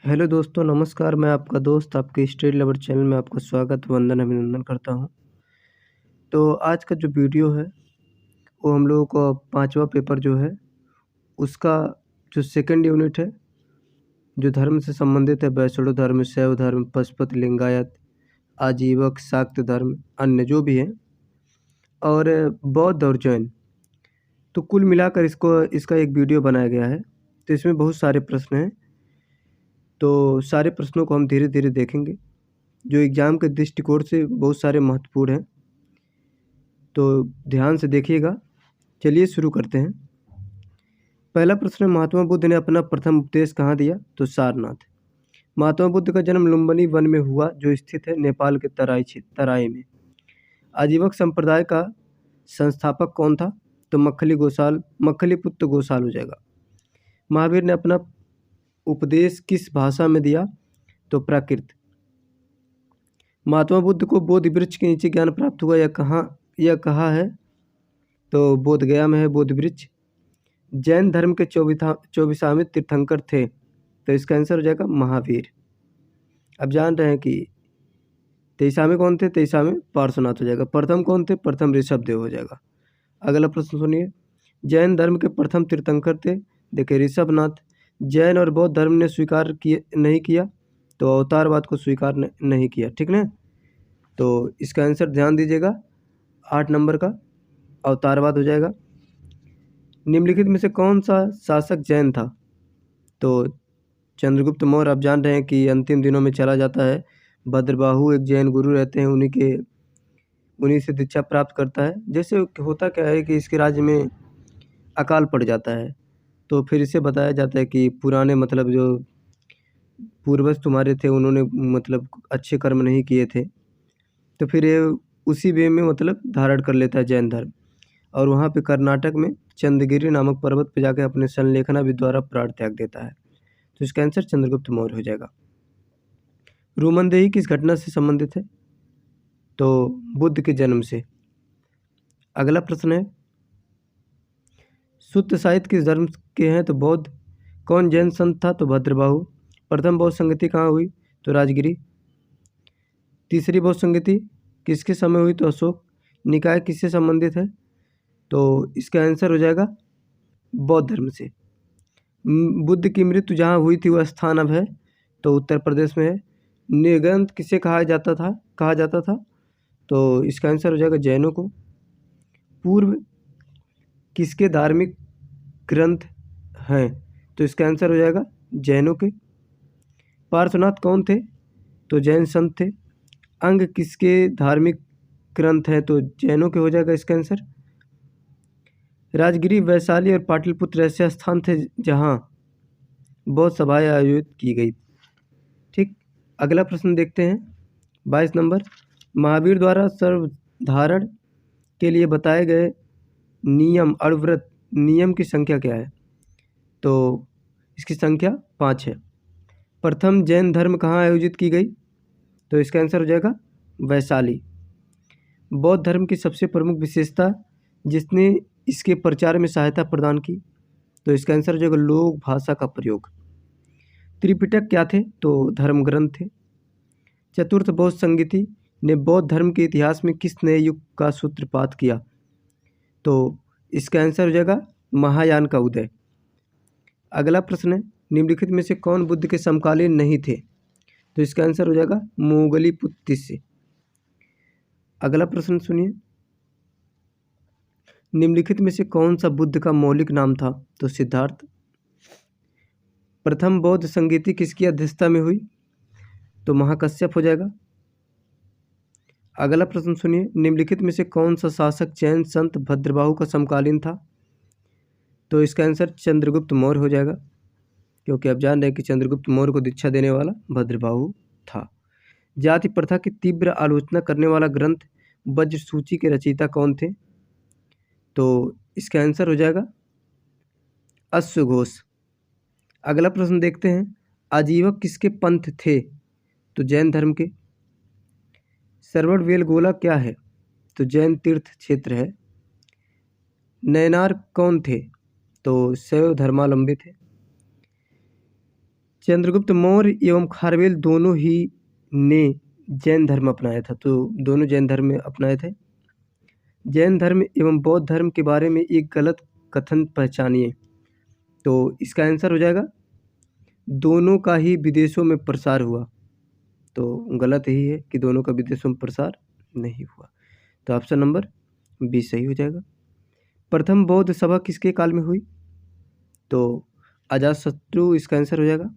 Hello दोस्तों, नमस्कार। मैं आपका दोस्त आपके स्टडी लवर चैनल में आपका स्वागत, वंदन, अभिनंदन करता हूँ। तो आज का जो वीडियो है, वो हम लोगों का 5वां पेपर जो है, उसका जो सेकंड यूनिट है, जो धर्म से संबंधित है, वैष्णव धर्म, शैव धर्म, पशुपति, लिंगायत, आजीवक, शाक्त धर्म, अन्य जो भी हैं, और बौद्ध और जैन। तो कुल मिलाकर इसका एक वीडियो बनाया गया है। तो इसमें बहुत सारे प्रश्न हैं, तो सारे प्रश्नों को हम धीरे धीरे देखेंगे, जो एग्ज़ाम के दृष्टिकोण से बहुत सारे महत्वपूर्ण हैं। तो ध्यान से देखिएगा। चलिए शुरू करते हैं। पहला प्रश्न है, महात्मा बुद्ध ने अपना प्रथम उपदेश कहाँ दिया? तो सारनाथ। महात्मा बुद्ध का जन्म लुम्बिनी वन में हुआ, जो स्थित है नेपाल के तराई में। आजीवक संप्रदाय का संस्थापक कौन था? तो मक्खली पुत्र गोसाल हो जाएगा। महावीर ने अपना उपदेश किस भाषा में दिया? तो प्राकृत। महात्मा बुद्ध को बोधि वृक्ष के नीचे ज्ञान प्राप्त हुआ, यह कहाँ है? तो बोध गया में है बोधि वृक्ष। जैन धर्म के 24वें तीर्थंकर थे, तो इसका आंसर हो जाएगा महावीर। अब जान रहे हैं कि 23वें कौन थे? 23वें पार्श्वनाथ हो जाएगा। प्रथम कौन थे? प्रथम ऋषभदेव हो जाएगा। अगला प्रश्न सुनिए। जैन धर्म के प्रथम तीर्थंकर थे, देखिए, ऋषभनाथ। जैन और बौद्ध धर्म ने नहीं किया, तो अवतारवाद को स्वीकार नहीं किया, ठीक ना? तो इसका आंसर ध्यान दीजिएगा, 8 नंबर का अवतारवाद हो जाएगा। निम्नलिखित में से कौन सा शासक जैन था? तो चंद्रगुप्त मौर्य। आप जान रहे हैं कि अंतिम दिनों में चला जाता है। भद्रबाहु एक जैन गुरु रहते हैं, उन्हीं से दीक्षा प्राप्त करता है। जैसे होता क्या है कि इसके राज्य में अकाल पड़ जाता है, तो फिर इसे बताया जाता है कि पुराने मतलब जो पूर्वज तुम्हारे थे, उन्होंने मतलब अच्छे कर्म नहीं किए थे, तो फिर ये उसी वे में मतलब धारण कर लेता है जैन धर्म। और वहाँ पे कर्नाटक में चंद्रगिरी नामक पर्वत पे जाके अपने संलेखना विधि द्वारा प्राण त्याग देता है। तो इसका आंसर चंद्रगुप्त मौर्य हो जाएगा। रोमनदेही किस घटना से संबंधित है? तो बुद्ध के जन्म से। अगला प्रश्न है, सुत्त साहित्य किस धर्म के हैं? तो बौद्ध। कौन जैन संत था? तो भद्रबाहु। प्रथम बौद्ध संगति कहाँ हुई? तो राजगिरी। तीसरी बौद्ध संगति किसके समय हुई? तो अशोक। निकाय किससे संबंधित है? तो इसका आंसर हो जाएगा बौद्ध धर्म से। बुद्ध की मृत्यु जहाँ हुई थी वह स्थान अब है, तो उत्तर प्रदेश में है। निर्ग्रंथ किसे कहा जाता था? तो इसका आंसर हो जाएगा जैनों को। पूर्व किसके धार्मिक ग्रंथ हैं? तो इसका आंसर हो जाएगा जैनों के। पार्श्वनाथ कौन थे? तो जैन संत थे। अंग किसके धार्मिक ग्रंथ हैं? तो जैनों के हो जाएगा इसका आंसर। राजगिरी, वैशाली और पाटलिपुत्र ऐसे स्थान थे जहाँ बौद्ध सभाएं आयोजित की गई। ठीक। अगला प्रश्न देखते हैं, 22 नंबर। महावीर द्वारा सर्वधारण के लिए बताए गए नियम और व्रत नियम की संख्या क्या है? तो इसकी संख्या 5 है। प्रथम जैन धर्म कहाँ आयोजित की गई? तो इसका आंसर हो जाएगा वैशाली। बौद्ध धर्म की सबसे प्रमुख विशेषता जिसने इसके प्रचार में सहायता प्रदान की? तो इसका आंसर हो जाएगा लोक भाषा का प्रयोग। त्रिपिटक क्या थे? तो धर्म ग्रंथ थे। चतुर्थ बौद्ध संगति ने बौद्ध धर्म के इतिहास में किस नए युग का सूत्रपात किया? तो इसका आंसर हो जाएगा महायान का उदय। अगला प्रश्न है, निम्नलिखित में से कौन बुद्ध के समकालीन नहीं थे? तो इसका आंसर हो जाएगा मोगलीपुत्र। अगला प्रश्न सुनिए, निम्नलिखित में से कौन सा बुद्ध का मौलिक नाम था? तो सिद्धार्थ। प्रथम बौद्ध संगीति किसकी अध्यक्षता में हुई? तो महाकश्यप हो जाएगा। अगला प्रश्न सुनिए, निम्नलिखित में से कौन सा शासक जैन संत भद्रबाहु का समकालीन था? तो इसका आंसर चंद्रगुप्त मौर्य हो जाएगा, क्योंकि आप जान रहे हैं कि चंद्रगुप्त मौर्य को दीक्षा देने वाला भद्रबाहु था। जाति प्रथा की तीव्र आलोचना करने वाला ग्रंथ वज्र सूची के रचयिता कौन थे? तो इसका आंसर हो जाएगा अश्वघोष। अगला प्रश्न देखते हैं, आजीवक किसके पंथ थे? तो जैन धर्म के। श्रवणबेलगोला क्या है? तो जैन तीर्थ क्षेत्र है। नयनार कौन थे? तो शैव धर्मावलंबी थे। चंद्रगुप्त मौर्य एवं खारवेल दोनों ही ने जैन धर्म अपनाया था। तो दोनों जैन धर्म में अपनाए थे। जैन धर्म एवं बौद्ध धर्म के बारे में एक गलत कथन पहचानिए। तो इसका आंसर हो जाएगा दोनों का ही विदेशों में प्रसार हुआ। तो गलत ही है कि दोनों का विदेशों में प्रसार नहीं हुआ। तो ऑप्शन नंबर बी सही हो जाएगा। प्रथम बौद्ध सभा किसके काल में हुई? तो अजातशत्रु इसका आंसर हो जाएगा।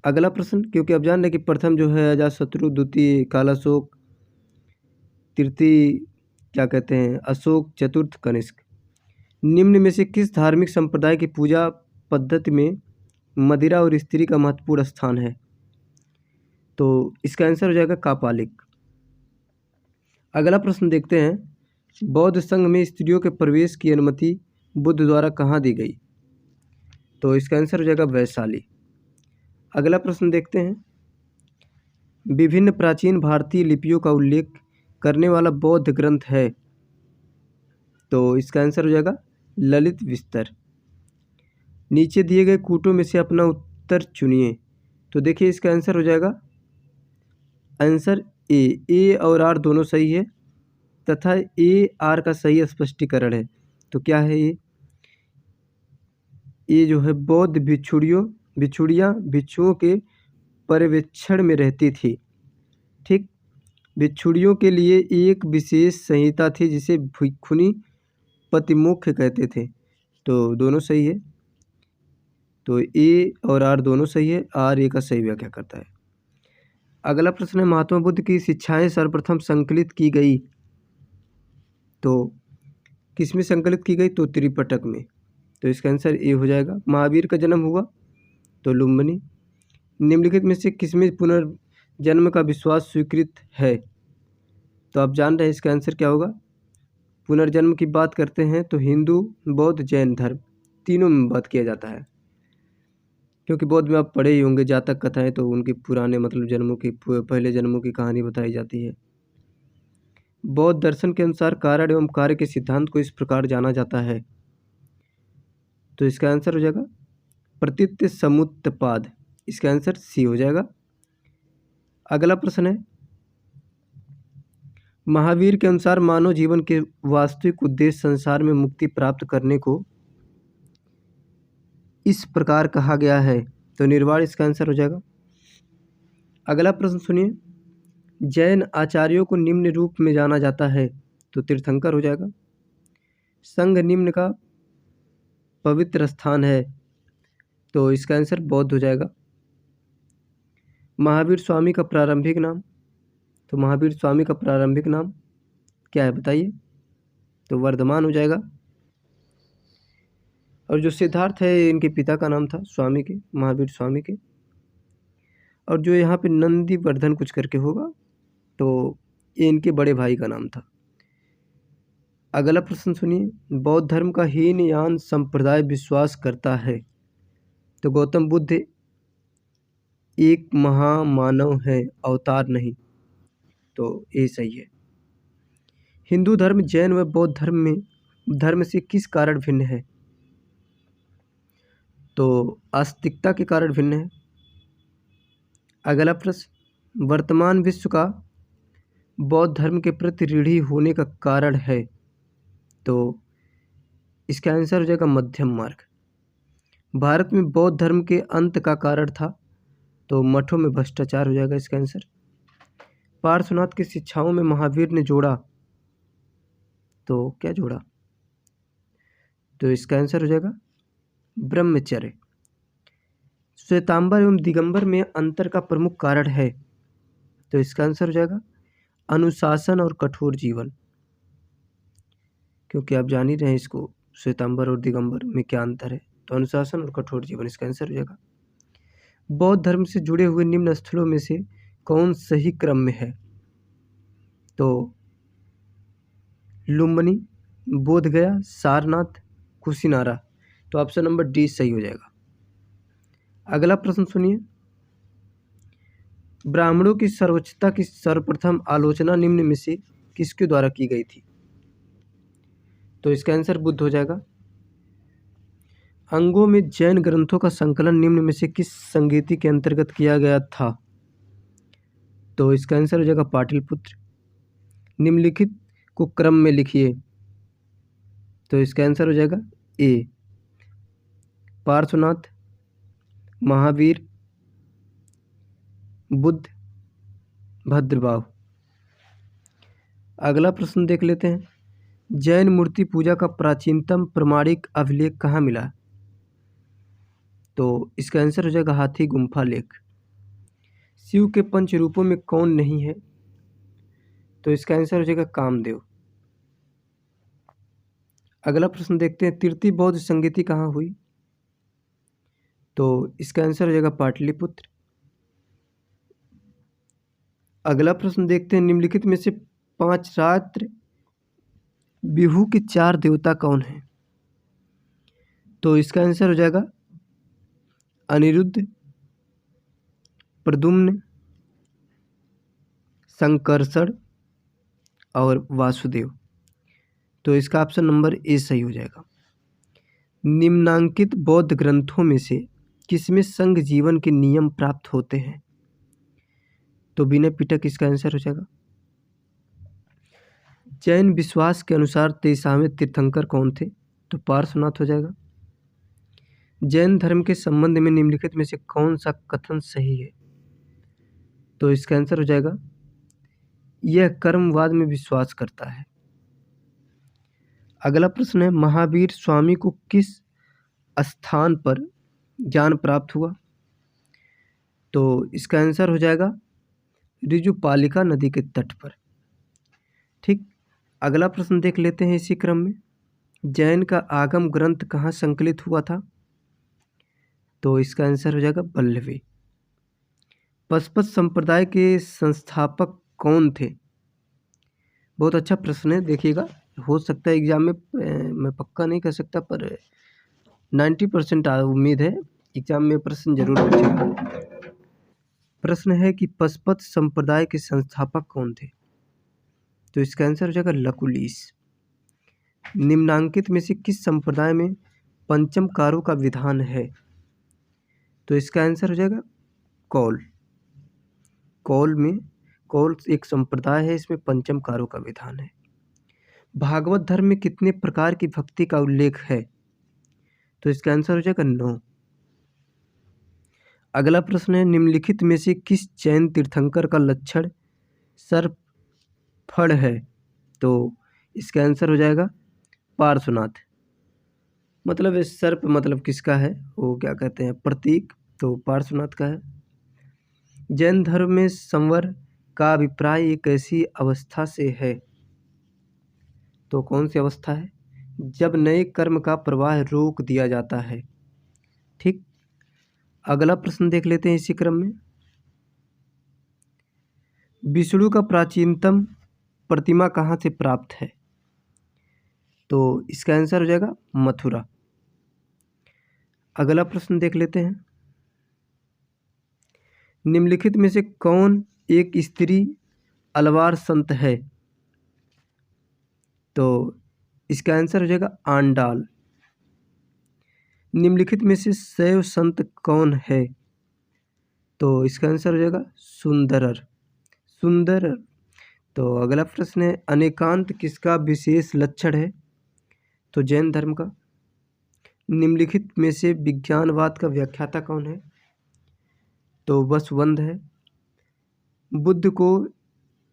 अगला प्रश्न, क्योंकि आप जान रहे कि प्रथम जो है अजातशत्रु, द्वितीय कालाशोक, तृतीय क्या कहते हैं अशोक, चतुर्थ कनिष्क। निम्न में से किस धार्मिक संप्रदाय की पूजा पद्धति में मदिरा और स्त्री का महत्वपूर्ण स्थान है? तो इसका आंसर हो जाएगा कापालिक। अगला प्रश्न देखते हैं, बौद्ध संघ में स्त्रियों के प्रवेश की अनुमति बुद्ध द्वारा कहाँ दी गई? तो इसका आंसर हो जाएगा वैशाली। अगला प्रश्न देखते हैं, विभिन्न प्राचीन भारतीय लिपियों का उल्लेख करने वाला बौद्ध ग्रंथ है? तो इसका आंसर हो जाएगा ललित विस्तर। नीचे दिए गए कूटों में से अपना उत्तर चुनिए। तो देखिए इसका आंसर हो जाएगा आंसर ए और आर दोनों सही है तथा ए आर का सही स्पष्टीकरण है। तो क्या है ये जो है बौद्ध भिक्षुड़ियाँ भिक्षुओं के पर्यवेक्षण में रहती थी। ठीक, भिक्षुड़ियों के लिए एक विशेष संहिता थी जिसे भिक्षुणी पतिमुख्य कहते थे। तो दोनों सही है। तो ए और आर दोनों सही है, आर ए का सही व्याख्या करता है। अगला प्रश्न है, महात्मा बुद्ध की शिक्षाएं सर्वप्रथम संकलित की गई तो किसमें संकलित की गई? तो त्रिपिटक में। तो इसका आंसर ए हो जाएगा। महावीर का जन्म हुआ तो लुम्बिनी। निम्नलिखित में से किसमें पुनर्जन्म का विश्वास स्वीकृत है? तो आप जान रहे हैं इसका आंसर क्या होगा। पुनर्जन्म की बात करते हैं तो हिंदू, बौद्ध, जैन धर्म तीनों में बात किया जाता है, क्योंकि बौद्ध में आप पढ़े ही होंगे जातक कथाएं, तो उनके पुराने मतलब जन्मों की पहले जन्मों की कहानी बताई जाती है। बौद्ध दर्शन के अनुसार कारण एवं कार्य के सिद्धांत को इस प्रकार जाना जाता है। तो इसका आंसर हो जाएगा प्रतीत्य समुत्पाद। इसका आंसर सी हो जाएगा। अगला प्रश्न है, महावीर के अनुसार मानव जीवन के वास्तविक उद्देश्य संसार में मुक्ति प्राप्त करने को इस प्रकार कहा गया है। तो निर्वाण इसका आंसर हो जाएगा। अगला प्रश्न सुनिए, जैन आचार्यों को निम्न रूप में जाना जाता है। तो तीर्थंकर हो जाएगा। संघ निम्न का पवित्र स्थान है। तो इसका आंसर बौद्ध हो जाएगा। महावीर स्वामी का प्रारंभिक नाम। तो महावीर स्वामी का प्रारंभिक नाम क्या है बताइए? तो वर्धमान हो जाएगा। और जो सिद्धार्थ है इनके पिता का नाम था स्वामी के, महावीर स्वामी के। और जो यहाँ पे नंदीवर्धन कुछ करके होगा तो ये इनके बड़े भाई का नाम था। अगला प्रश्न सुनिए, बौद्ध धर्म का हीनयान संप्रदाय विश्वास करता है। तो गौतम बुद्ध एक महामानव है, अवतार नहीं। तो ये सही है। हिंदू धर्म जैन व बौद्ध धर्म से किस कारण भिन्न है? तो आस्तिकता के कारण भिन्न है। अगला प्रश्न, वर्तमान विश्व का बौद्ध धर्म के प्रति रूढ़ि होने का कारण है। तो इसका आंसर हो जाएगा मध्यम मार्ग। भारत में बौद्ध धर्म के अंत का कारण था। तो मठों में भ्रष्टाचार हो जाएगा इसका आंसर। पार्श्वनाथ की शिक्षाओं में महावीर ने जोड़ा। तो क्या जोड़ा? तो इसका आंसर हो जाएगा ब्रह्मचर्य। श्वेतांबर एवं दिगंबर में अंतर का प्रमुख कारण है। तो इसका आंसर हो जाएगा अनुशासन और कठोर जीवन, क्योंकि आप जान ही रहे हैं इसको श्वेतांबर और दिगंबर में क्या अंतर है। तो अनुशासन और कठोर जीवन इसका आंसर हो जाएगा। बौद्ध धर्म से जुड़े हुए निम्न स्थलों में से कौन सही क्रम में है? तो लुम्बिनी, बोधगया, सारनाथ, कुशीनारा। तो ऑप्शन नंबर डी सही हो जाएगा। अगला प्रश्न सुनिए, ब्राह्मणों की सर्वोच्चता की सर्वप्रथम आलोचना निम्न में से किसके द्वारा की गई थी? तो इसका आंसर बुद्ध हो जाएगा। अंगों में जैन ग्रंथों का संकलन निम्न में से किस संगीति के अंतर्गत किया गया था? तो इसका आंसर हो जाएगा पाटलिपुत्र। निम्नलिखित को क्रम में लिखिए। तो इसका आंसर हो जाएगा ए, पार्श्वनाथ, महावीर, बुद्ध, भद्रबाहु। अगला प्रश्न देख लेते हैं। जैन मूर्ति पूजा का प्राचीनतम प्रमाणिक अभिलेख कहाँ मिला? तो इसका आंसर हो जाएगा हाथी गुम्फा लेख। शिव के पंच रूपों में कौन नहीं है? तो इसका आंसर हो जाएगा कामदेव। अगला प्रश्न देखते हैं। तृतीय बौद्ध संगीति कहाँ हुई? तो इसका आंसर हो जाएगा पाटलिपुत्र। अगला प्रश्न देखते हैं। निम्नलिखित में से पांच रात्र बिहू के चार देवता कौन हैं? तो इसका आंसर हो जाएगा अनिरुद्ध, प्रद्युम्न, संकर्षण और वासुदेव। तो इसका ऑप्शन नंबर ए सही हो जाएगा। निम्नांकित बौद्ध ग्रंथों में से किसमें संघ जीवन के नियम प्राप्त होते हैं? तो विनय पिटक इसका आंसर हो जाएगा। जैन विश्वास के अनुसार 23वें तीर्थंकर कौन थे? तो पार्श्वनाथ हो जाएगा। जैन धर्म के संबंध में निम्नलिखित में से कौन सा कथन सही है? तो इसका आंसर हो जाएगा यह कर्मवाद में विश्वास करता है। अगला प्रश्न है। महावीर स्वामी को किस स्थान पर ज्ञान प्राप्त हुआ? तो इसका आंसर हो जाएगा ऋजुपालिका नदी के तट पर। ठीक। अगला प्रश्न देख लेते हैं इसी क्रम में। जैन का आगम ग्रंथ कहाँ संकलित हुआ था? तो इसका आंसर हो जाएगा वल्लभी। पशुपत संप्रदाय के संस्थापक कौन थे? बहुत अच्छा प्रश्न है। देखिएगा, हो सकता है एग्जाम में, मैं पक्का नहीं कर सकता, पर 90% उम्मीद है एग्जाम में प्रश्न जरूर पूछेगा। प्रश्न है कि पशुपत संप्रदाय के संस्थापक कौन थे? तो इसका आंसर हो जाएगा लकुलिश। निम्नांकित में से किस संप्रदाय में पंचम कारों का विधान है? तो इसका आंसर हो जाएगा कौल। कौल एक संप्रदाय है, इसमें पंचम कारों का विधान है। भागवत धर्म में कितने प्रकार की भक्ति का उल्लेख है? तो इसका आंसर हो जाएगा 9। अगला प्रश्न है। निम्नलिखित में से किस जैन तीर्थंकर का लक्षण सर्प फड़ है? तो इसका आंसर हो जाएगा पार्श्वनाथ। मतलब इस सर्प मतलब किसका है, वो क्या कहते हैं, प्रतीक, तो पार्श्वनाथ का है। जैन धर्म में संवर का अभिप्राय एक ऐसी अवस्था से है। तो कौन सी अवस्था है? जब नए कर्म का प्रवाह रोक दिया जाता है। ठीक। अगला प्रश्न देख लेते हैं इसी क्रम में। विष्णु का प्राचीनतम प्रतिमा कहाँ से प्राप्त है? तो इसका आंसर हो जाएगा मथुरा। अगला प्रश्न देख लेते हैं। निम्नलिखित में से कौन एक स्त्री अलवार संत है? तो इसका आंसर हो जाएगा आंडाल। निम्नलिखित में से शैव संत कौन है? तो इसका आंसर हो जाएगा सुंदरर। तो अगला प्रश्न है। अनेकांत किसका विशेष लक्षण है? तो जैन धर्म का। निम्नलिखित में से विज्ञानवाद का व्याख्याता कौन है? तो वसुबंध है। बुद्ध को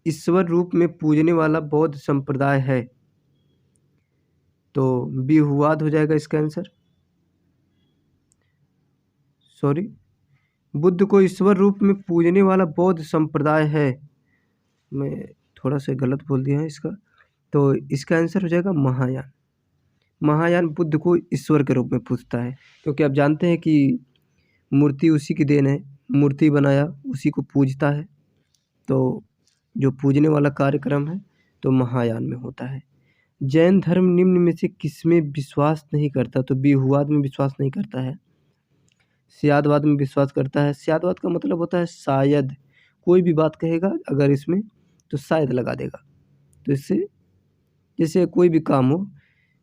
ईश्वर रूप में पूजने वाला बौद्ध संप्रदाय है। तो बिहुवाद हो जाएगा इसका आंसर। बुद्ध को ईश्वर रूप में पूजने वाला बौद्ध संप्रदाय है। मैं थोड़ा सा गलत बोल दिया है इसका। तो इसका आंसर हो जाएगा महायान। महायान बुद्ध को ईश्वर के रूप में पूजता है, क्योंकि आप जानते हैं कि मूर्ति उसी की देन है, मूर्ति बनाया उसी को पूजता है। तो जो पूजने वाला कार्यक्रम है तो महायान में होता है। जैन धर्म निम्न में से किसमें विश्वास नहीं करता? तो बिहुवाद में विश्वास नहीं करता है, स्यादवाद में विश्वास करता है। स्यादवाद का मतलब होता है शायद, कोई भी बात कहेगा अगर इसमें तो शायद लगा देगा। तो इससे जैसे कोई भी काम हो,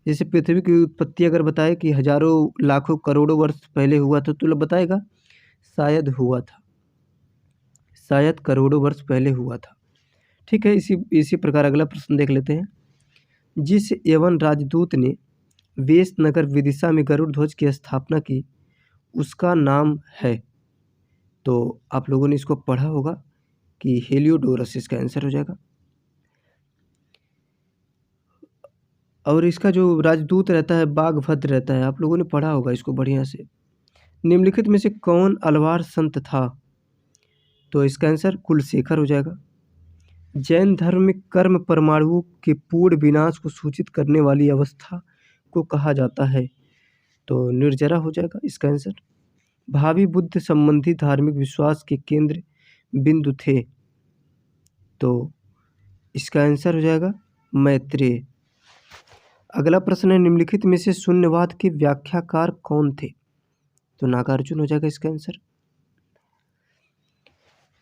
जैसे पृथ्वी की उत्पत्ति अगर बताए कि हजारों लाखों करोड़ों वर्ष पहले हुआ था, तो बताएगा शायद हुआ था, शायद करोड़ों वर्ष पहले हुआ था। ठीक है, इसी प्रकार अगला प्रश्न देख लेते हैं। जिस यवन राजदूत ने वेश नगर विदिशा में गरुड़ ध्वज की स्थापना की, उसका नाम है। तो आप लोगों ने इसको पढ़ा होगा कि हेलियोडोरस इसका आंसर हो जाएगा। और इसका जो राजदूत रहता है बागभद्र रहता है, आप लोगों ने पढ़ा होगा इसको बढ़िया से। निम्नलिखित में से कौन अलवार संत था? तो इसका आंसर कुलशेखर हो जाएगा। जैन धर्म में कर्म परमाणु के पूर्ण विनाश को सूचित करने वाली अवस्था को कहा जाता है। तो निर्जरा हो जाएगा इसका आंसर। भावी बुद्ध संबंधी धार्मिक विश्वास के केंद्र बिंदु थे। तो इसका आंसर हो जाएगा मैत्रेय। अगला प्रश्न है, निम्नलिखित में से शून्यवाद के व्याख्याकार कौन थे? तो नागार्जुन हो जाएगा इसका आंसर।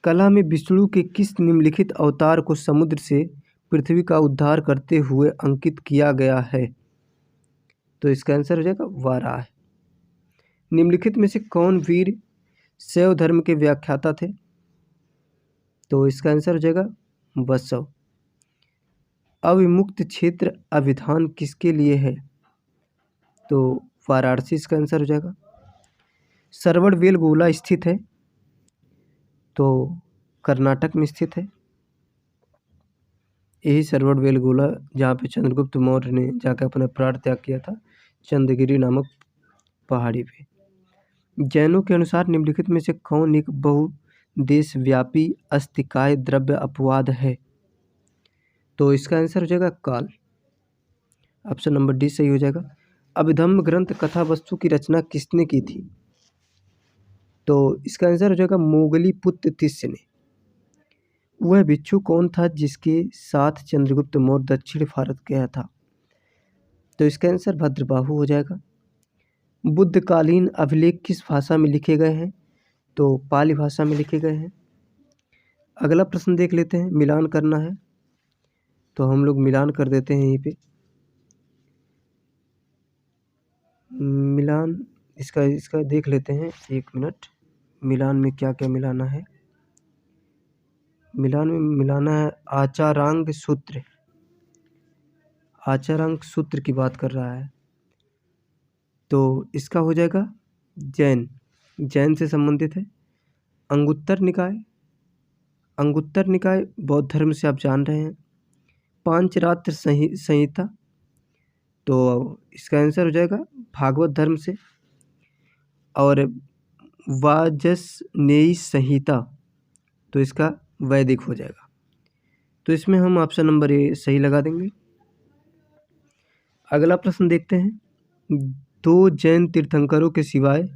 कला में विष्णु के किस निम्नलिखित अवतार को समुद्र से पृथ्वी का उद्धार करते हुए अंकित किया गया है? तो इसका आंसर हो जाएगा वाराह। निम्नलिखित में से कौन वीर शैव धर्म के व्याख्याता थे? तो इसका आंसर हो जाएगा बसव। अविमुक्त क्षेत्र अभिधान किसके लिए है? तो वाराणसी इसका आंसर हो जाएगा। सरवणबेलगोला स्थित है, तो कर्नाटक में स्थित है। यही सरवणबेलगोला जहाँ पे चंद्रगुप्त मौर्य ने जाकर अपना प्राण त्याग किया था, चंद्रगिरी नामक पहाड़ी पे। जैनों के अनुसार निम्नलिखित में से कौन एक बहुदेशव्यापी अस्तिकाय द्रव्य अपवाद है? तो इसका आंसर हो जाएगा काल। ऑप्शन नंबर डी सही हो जाएगा। अभिधम्म ग्रंथ कथा वस्तु की रचना किसने की थी? तो इसका आंसर हो जाएगा मोगली पुत्र तिस्य ने। वह भिक्षु कौन था जिसके साथ चंद्रगुप्त मौर्य दक्षिण भारत गया था? तो इसका आंसर भद्रबाहु हो जाएगा। बुद्धकालीन अभिलेख किस भाषा में लिखे गए हैं? तो पाली भाषा में लिखे गए हैं। अगला प्रश्न देख लेते हैं, मिलान करना है तो हम लोग मिलान कर देते हैं यहीं पे। मिलान इसका देख लेते हैं, 1 मिनट। मिलान में क्या क्या मिलाना है? मिलान में मिलाना है आचारांग सूत्र। आचारांग सूत्र की बात कर रहा है, तो इसका हो जाएगा जैन से संबंधित है। अंगुत्तर निकाय, अंगुत्तर निकाय बौद्ध धर्म से आप जान रहे हैं। पांचरात्र संहिता, तो इसका आंसर हो जाएगा भागवत धर्म से। और वाजसनेयी संहिता, तो इसका वैदिक हो जाएगा। तो इसमें हम ऑप्शन नंबर ए सही लगा देंगे। अगला प्रश्न देखते हैं। 2 जैन तीर्थंकरों के सिवाय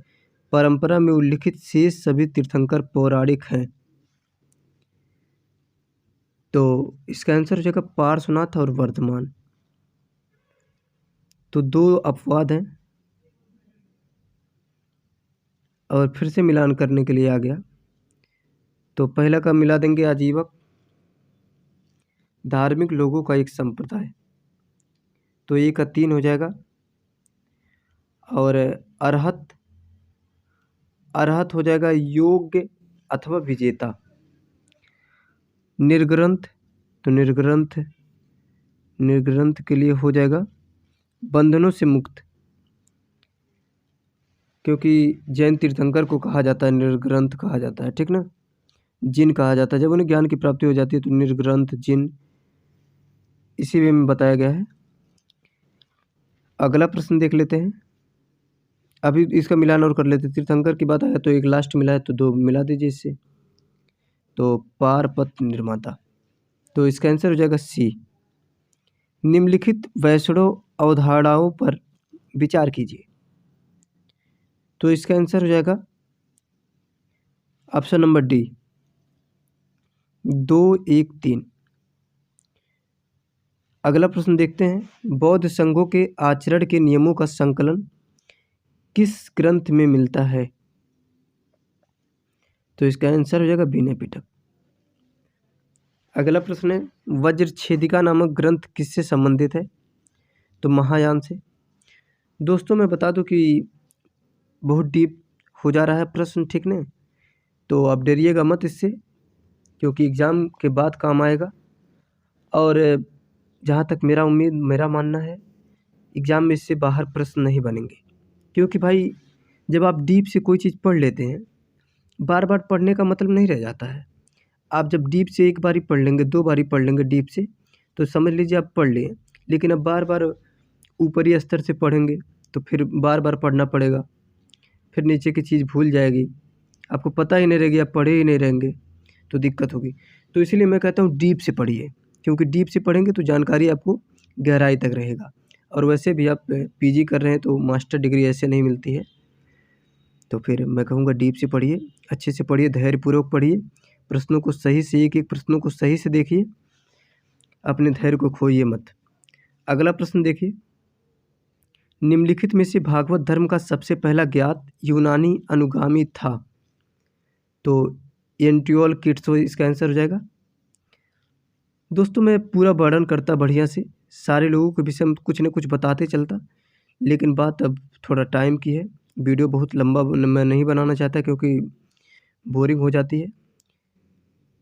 परंपरा में उल्लिखित शेष सभी तीर्थंकर पौराणिक हैं। तो इसका आंसर हो जाएगा पार्श्वनाथ और वर्धमान। तो 2 अपवाद हैं और फिर से मिलान करने के लिए आ गया। तो पहला का मिला देंगे आजीवक, धार्मिक लोगों का एक संप्रदाय, तो 1 का 3 हो जाएगा। और अरहत, अरहत हो जाएगा योग्य अथवा विजेता। निर्ग्रंथ, तो निर्ग्रंथ के लिए हो जाएगा बंधनों से मुक्त, क्योंकि जैन तीर्थंकर को कहा जाता है निर्ग्रंथ कहा जाता है, ठीक ना। जिन कहा जाता है, जब उन्हें ज्ञान की प्राप्ति हो जाती है तो निर्ग्रंथ जिन, इसी वे में बताया गया है। अगला प्रश्न देख लेते हैं। अभी इसका मिलान और कर लेते हैं। तीर्थंकर की बात आया तो एक लास्ट मिला है, तो 2 मिला दीजिए इससे। तो पारपत्र निर्माता, तो इसका आंसर हो जाएगा सी। निम्नलिखित वैष्णव अवधारणाओं पर विचार कीजिए। तो इसका आंसर हो जाएगा ऑप्शन नंबर डी 2, 1, 3। अगला प्रश्न देखते हैं। बौद्ध संघों के आचरण के नियमों का संकलन किस ग्रंथ में मिलता है? तो इसका आंसर हो जाएगा विनय पिटक। अगला प्रश्न है, वज्रछेदिका नामक ग्रंथ किससे संबंधित है? तो महायान से। दोस्तों मैं बता दूं कि बहुत डीप हो जा रहा है प्रश्न, ठीक नहीं, तो आप डरिएगा मत इससे, क्योंकि एग्ज़ाम के बाद काम आएगा। और जहाँ तक मेरा मानना है, एग्ज़ाम में इससे बाहर प्रश्न नहीं बनेंगे, क्योंकि भाई जब आप डीप से कोई चीज़ पढ़ लेते हैं, बार बार पढ़ने का मतलब नहीं रह जाता है। आप जब डीप से एक बारी पढ़ लेंगे, 2 बारी पढ़ लेंगे डीप से, तो समझ लीजिए आप पढ़ लिए। लेकिन अब बार बार ऊपरी स्तर से पढ़ेंगे तो फिर बार बार पढ़ना पड़ेगा, फिर नीचे की चीज़ भूल जाएगी, आपको पता ही नहीं रहेगी, आप पढ़े ही नहीं रहेंगे, तो दिक्कत होगी। तो इसीलिए मैं कहता हूँ डीप से पढ़िए, क्योंकि डीप से पढ़ेंगे तो जानकारी आपको गहराई तक रहेगा। और वैसे भी आप पीजी कर रहे हैं तो मास्टर डिग्री ऐसे नहीं मिलती है, तो फिर मैं कहूँगा डीप से पढ़िए, अच्छे से पढ़िए, धैर्यपूर्वक पढ़िए, प्रश्नों को सही से एक प्रश्नों को सही से देखिए, अपने धैर्य को खोइए मत। अगला प्रश्न देखिए, निम्नलिखित में से भागवत धर्म का सबसे पहला ज्ञात यूनानी अनुगामी था। तो एंटियोल किट्स इसका आंसर हो जाएगा। दोस्तों मैं पूरा वर्णन करता बढ़िया से, सारे लोगों के विषय में कुछ न कुछ बताते चलता, लेकिन बात अब थोड़ा टाइम की है, वीडियो बहुत लंबा मैं नहीं बनाना चाहता क्योंकि बोरिंग हो जाती है,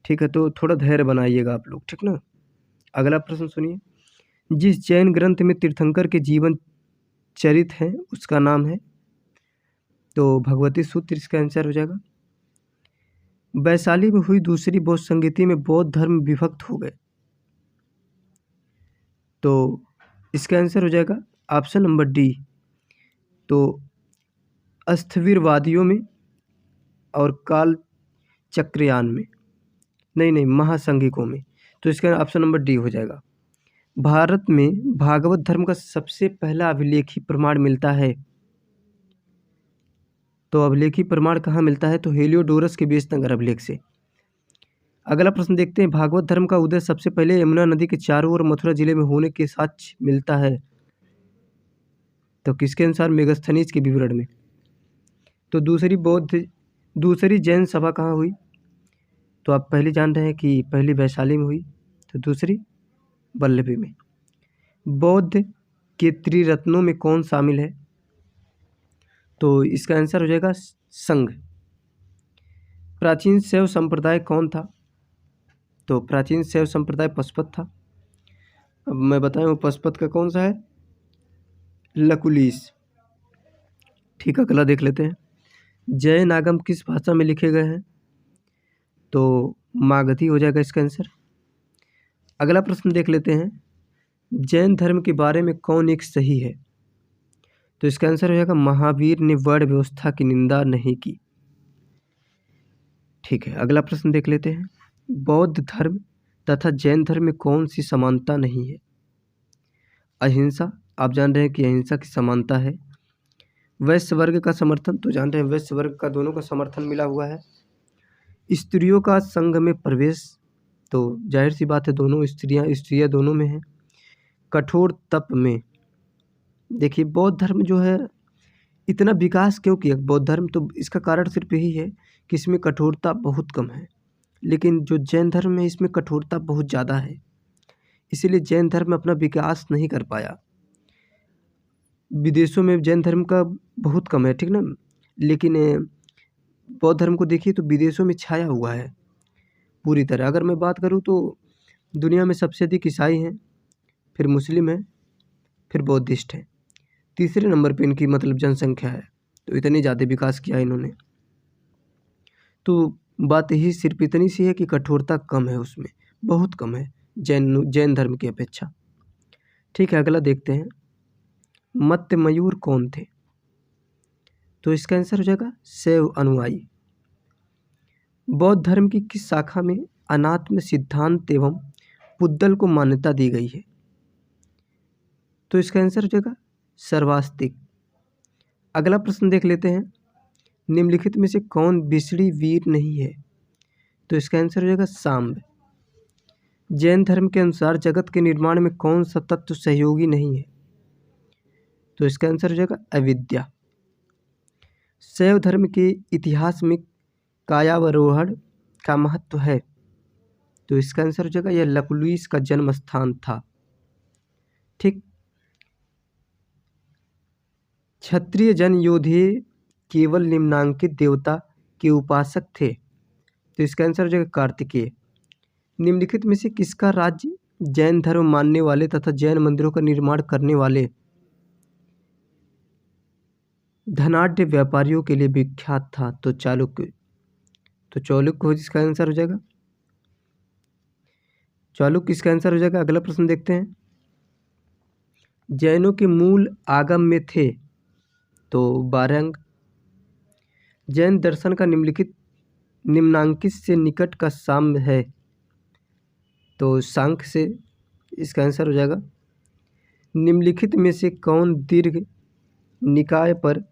ठीक है। तो थोड़ा धैर्य बनाइएगा आप लोग, ठीक ना। अगला प्रश्न सुनिए, जिस जैन ग्रंथ में तीर्थंकर के जीवन चरित हैं उसका नाम है। तो भगवती सूत्र इसका आंसर हो जाएगा। वैशाली में हुई दूसरी बौद्ध संगीति में बौद्ध धर्म विभक्त हो गए। तो इसका आंसर हो जाएगा ऑप्शन नंबर डी। तो अस्थविरवादियों में और काल चक्रयान में, नहीं महासंघिकों में। तो इसका ऑप्शन नंबर डी हो जाएगा। भारत में भागवत धर्म का सबसे पहला अभिलेखी प्रमाण मिलता है। तो अभिलेखी प्रमाण कहाँ मिलता है? तो हेलियोडोरस के बेशनगर अभिलेख से। अगला प्रश्न देखते हैं, भागवत धर्म का उदय सबसे पहले यमुना नदी के चारों ओर मथुरा जिले में होने के साक्ष्य मिलता है। तो किसके अनुसार? मेगस्थनीज के विवरण में। तो दूसरी जैन सभा कहाँ हुई? तो आप पहले जान रहे हैं कि पहली वैशाली में हुई, तो दूसरी वल्लभी में। बौद्ध के त्रिरत्नों में कौन शामिल है? तो इसका आंसर हो जाएगा संघ। प्राचीन शैव संप्रदाय कौन था? तो प्राचीन शैव संप्रदाय पशुपत था। अब मैं बताऊं पशुपत का कौन सा है? लकुलिश। ठीक है, अगला देख लेते हैं, जैन आगम किस भाषा में लिखे गए हैं? तो मागधी हो जाएगा इसका आंसर। अगला प्रश्न देख लेते हैं, जैन धर्म के बारे में कौन एक सही है? तो इसका आंसर हो जाएगा महावीर ने वर्ण व्यवस्था की निंदा नहीं की। ठीक है, अगला प्रश्न देख लेते हैं, बौद्ध धर्म तथा जैन धर्म में कौन सी समानता नहीं है? अहिंसा, आप जान रहे हैं कि अहिंसा की समानता है। वैश्य वर्ग का समर्थन, तो जान रहे हैं वैश्य वर्ग का दोनों का समर्थन मिला हुआ है। स्त्रियों का संघ में प्रवेश, तो जाहिर सी बात है दोनों स्त्रियां दोनों में हैं। कठोर तप में, देखिए बौद्ध धर्म जो है इतना विकास क्यों किया बौद्ध धर्म? तो इसका कारण सिर्फ यही है कि इसमें कठोरता बहुत कम है, लेकिन जो जैन धर्म है इसमें कठोरता बहुत ज़्यादा है, इसीलिए जैन धर्म अपना विकास नहीं कर पाया। विदेशों में जैन धर्म का बहुत कम है, ठीक ना, लेकिन बौद्ध धर्म को देखिए तो विदेशों में छाया हुआ है पूरी तरह। अगर मैं बात करूँ तो दुनिया में सबसे अधिक ईसाई हैं, फिर मुस्लिम हैं, फिर बौद्धिस्ट हैं, तीसरे नंबर पे इनकी मतलब जनसंख्या है। तो इतनी ज़्यादा विकास किया इन्होंने। तो बात ही सिर्फ इतनी सी है कि कठोरता कम है, उसमें बहुत कम है जैन धर्म की अपेक्षा। ठीक है, अगला देखते हैं, मत्स्य मयूर कौन थे? तो इसका आंसर हो जाएगा शैव अनुयायी। बौद्ध धर्म की किस शाखा में अनात्म सिद्धांत एवं पुद्दल को मान्यता दी गई है? तो इसका आंसर हो जाएगा सर्वास्तिक। अगला प्रश्न देख लेते हैं, निम्नलिखित में से कौन विष्णु वीर नहीं है? तो इसका आंसर हो जाएगा सांब। जैन धर्म के अनुसार जगत के निर्माण में कौन सा तत्व सहयोगी नहीं है? तो इसका आंसर हो जाएगा अविद्या। शैव धर्म के इतिहास में कायावरोहण का महत्व है? तो इसका आंसर हो जाएगा यह लकुलिश का जन्म स्थान था। ठीक, क्षत्रिय जन योधे केवल निम्नांकित देवता के उपासक थे, तो इसका आंसर हो जाएगा कार्तिकेय। निम्नलिखित में से किसका राज्य जैन धर्म मानने वाले तथा जैन मंदिरों का निर्माण करने वाले धनाढ्य व्यापारियों के लिए विख्यात था? तो चालुक्य। तो चालुक्य इसका आंसर हो जाएगा, चालुक्य इसका आंसर हो जाएगा। अगला प्रश्न देखते हैं। जैनों के मूल आगम में थे, तो 12 अंग। जैन दर्शन का निम्नांकित से निकट का साम्य है, तो सांख्य से इसका आंसर हो जाएगा। निम्नलिखित में से कौन दीर्घ निकाय पर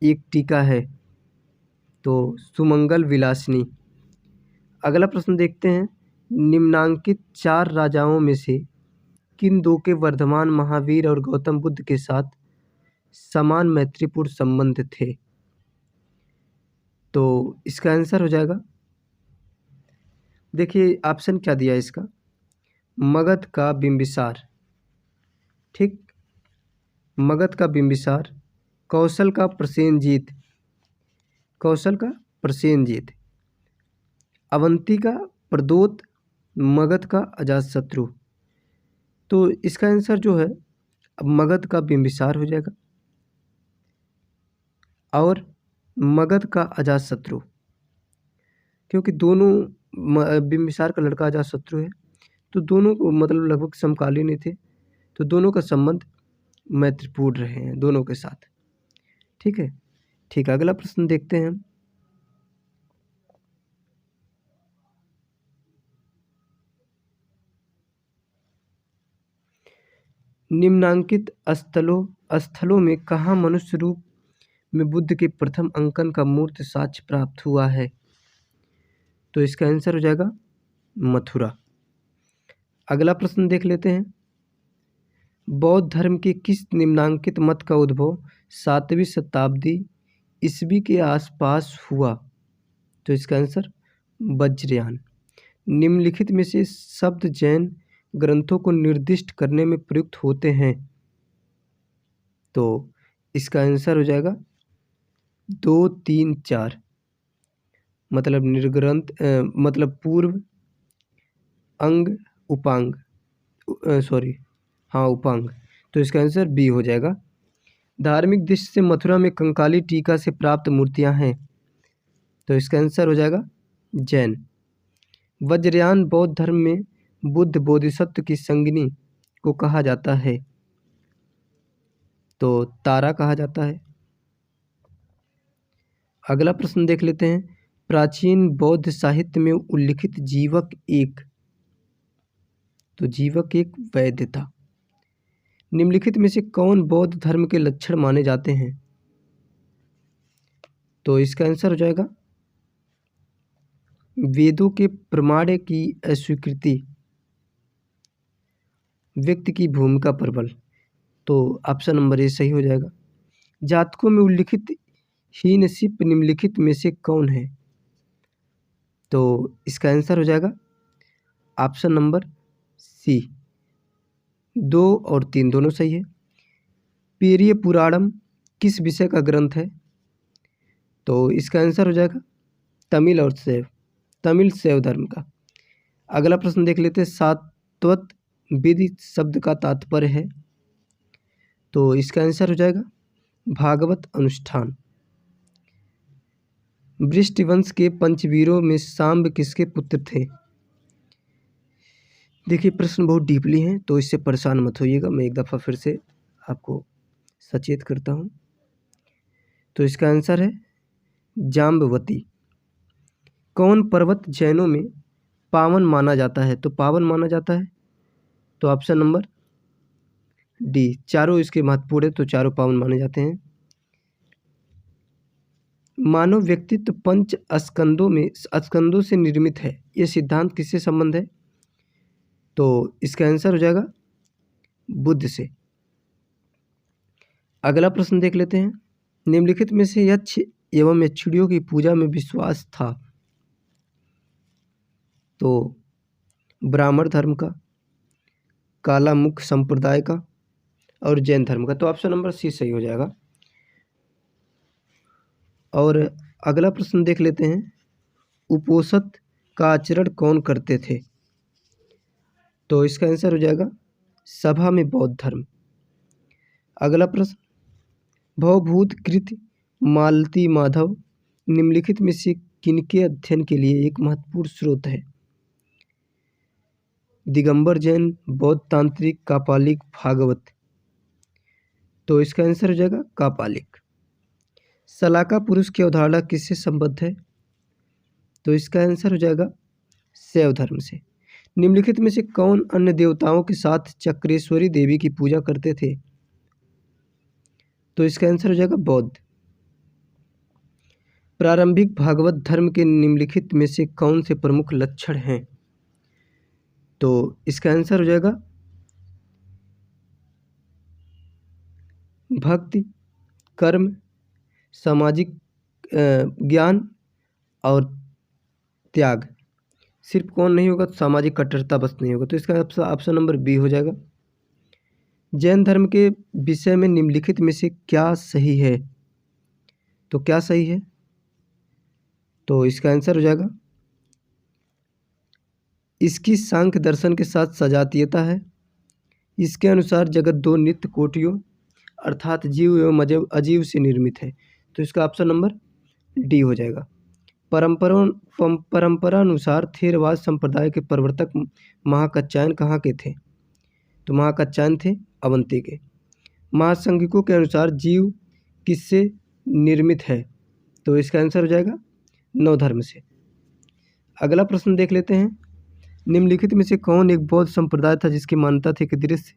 एक टीका है? तो सुमंगल विलासिनी। अगला प्रश्न देखते हैं। निम्नांकित 4 राजाओं में से किन दो के वर्धमान महावीर और गौतम बुद्ध के साथ समान मैत्रीपूर्ण संबंध थे? तो इसका आंसर हो जाएगा, देखिए ऑप्शन क्या दिया है इसका, मगध का बिंबिसार, ठीक, मगध का बिंबिसार, कौशल का प्रसेनजीत, कौशल का प्रसेनजीत, अवंती का प्रदोत, मगध का अजातशत्रु। तो इसका आंसर जो है मगध का बिंबिसार हो जाएगा और मगध का अजातशत्रु, क्योंकि दोनों बिंबिसार का लड़का अजातशत्रु है, तो दोनों को मतलब लगभग समकालीन ही थे, तो दोनों का संबंध मैत्रीपूर्ण रहे हैं दोनों के साथ। ठीक है, ठीक है, अगला प्रश्न देखते हैं। निम्नांकित स्थलों में कहाँ मनुष्य रूप में बुद्ध के प्रथम अंकन का मूर्त साक्ष्य प्राप्त हुआ है? तो इसका आंसर हो जाएगा मथुरा। अगला प्रश्न देख लेते हैं। बौद्ध धर्म के किस निम्नांकित मत का उद्भव 7वीं शताब्दी ईस्वी के आसपास हुआ? तो इसका आंसर वज्रयान। निम्नलिखित में से शब्द जैन ग्रंथों को निर्दिष्ट करने में प्रयुक्त होते हैं? तो इसका आंसर हो जाएगा 2, 3, 4, मतलब निर्ग्रंथ, मतलब पूर्व, अंग, उपांग, उपांग। तो इसका आंसर बी हो जाएगा। धार्मिक दृष्टि से मथुरा में कंकाली टीका से प्राप्त मूर्तियां हैं, तो इसका आंसर हो जाएगा जैन। वज्रयान बौद्ध धर्म में बुद्ध बोधिसत्व की संगिनी को कहा जाता है? तो तारा कहा जाता है। अगला प्रश्न देख लेते हैं। प्राचीन बौद्ध साहित्य में उल्लिखित जीवक एक, तो जीवक एक वैद्य था। निम्नलिखित में से कौन बौद्ध धर्म के लक्षण माने जाते हैं? तो इसका आंसर हो जाएगा वेदों के प्रमाण की अस्वीकृति, व्यक्ति की भूमिका प्रबल, तो ऑप्शन नंबर ए सही हो जाएगा। जातकों में उल्लिखित हीनशिप निम्नलिखित में से कौन है? तो इसका आंसर हो जाएगा ऑप्शन नंबर सी, 2 और 3 दोनों सही है। पेरिय पुराणम किस विषय का ग्रंथ है? तो इसका आंसर हो जाएगा तमिल शैव धर्म का। अगला प्रश्न देख लेते हैं। सात्वत विधि शब्द का तात्पर्य है? तो इसका आंसर हो जाएगा भागवत अनुष्ठान। वृष्टिवंश के पंचवीरों में सांब किसके पुत्र थे? देखिए प्रश्न बहुत डीपली हैं, तो इससे परेशान मत होइएगा, मैं एक दफ़ा फिर से आपको सचेत करता हूँ। तो इसका आंसर है जाम्बवती। कौन पर्वत जैनों में पावन माना जाता है? तो पावन माना जाता है, तो ऑप्शन नंबर डी, चारों इसके महत्वपूर्ण है, तो चारों पावन माने जाते हैं। मानव व्यक्तित्व 5 स्कंदों से निर्मित है, ये सिद्धांत किससे संबंध है? तो इसका आंसर हो जाएगा बुद्ध से। अगला प्रश्न देख लेते हैं। निम्नलिखित में से यक्ष एवं यक्षिणियों की पूजा में विश्वास था? तो ब्राह्मण धर्म का, कालामुख संप्रदाय का और जैन धर्म का, तो ऑप्शन नंबर सी सही हो जाएगा। और अगला प्रश्न देख लेते हैं, उपोषण का आचरण कौन करते थे? तो इसका आंसर हो जाएगा सभा में बौद्ध धर्म। अगला प्रश्न, भवभूत कृत मालती माधव निम्नलिखित में से किनके अध्ययन के लिए एक महत्वपूर्ण स्रोत है? दिगंबर जैन, बौद्ध तांत्रिक, कापालिक, भागवत। तो इसका आंसर हो जाएगा कापालिक। सलाका पुरुष की अवधारणा किससे संबद्ध है? तो इसका आंसर हो जाएगा शैव धर्म से। निम्नलिखित में से कौन अन्य देवताओं के साथ चक्रेश्वरी देवी की पूजा करते थे? तो इसका आंसर हो जाएगा बौद्ध। प्रारंभिक भागवत धर्म के निम्नलिखित में से कौन से प्रमुख लक्षण हैं? तो इसका आंसर हो जाएगा भक्ति, कर्म, सामाजिक ज्ञान और त्याग। सिर्फ कौन नहीं होगा? तो सामाजिक कट्टरता बस नहीं होगा। तो इसका ऑप्शन नंबर बी हो जाएगा। जैन धर्म के विषय में निम्नलिखित में से क्या सही है? तो क्या सही है? तो इसका आंसर हो जाएगा इसकी सांख्य दर्शन के साथ सजातीयता है। इसके अनुसार जगत दो नित्य कोटियों अर्थात जीव एवं अजीव से निर्मित है। तो इसका ऑप्शन नंबर डी हो जाएगा। परंपरानुसार थेरवाद संप्रदाय के प्रवर्तक महाकात्यायन कहाँ के थे? तो महाकात्यायन थे अवंती के। महासंघिकों के अनुसार जीव किससे निर्मित है? तो इसका आंसर हो जाएगा नवधर्म से। अगला प्रश्न देख लेते हैं, निम्नलिखित में से कौन एक बौद्ध संप्रदाय था जिसकी मान्यता थी कि दृश्य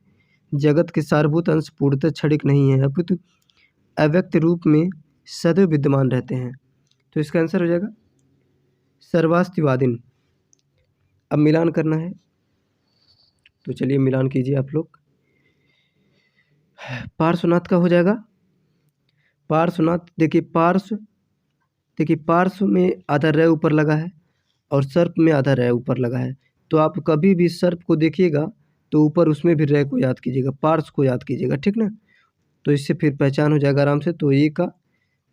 जगत के सारभूत अंश पूर्णतः क्षणिक नहीं है अपितु अव्यक्त रूप में सदैव विद्यमान रहते हैं? तो इसका आंसर हो जाएगा सर्वास्तिवादिन। अब मिलान करना है, तो चलिए मिलान कीजिए आप लोग। पार्श्वनाथ का हो जाएगा पार्श्वनाथ। देखिए पार्श्व में आधा रे ऊपर लगा है और सर्प में आधा रे ऊपर लगा है। तो आप कभी भी सर्प को देखिएगा तो ऊपर उसमें भी रे को याद कीजिएगा, पार्श्व को याद कीजिएगा, ठीक ना। तो इससे फिर पहचान हो जाएगा आराम से। तो ए का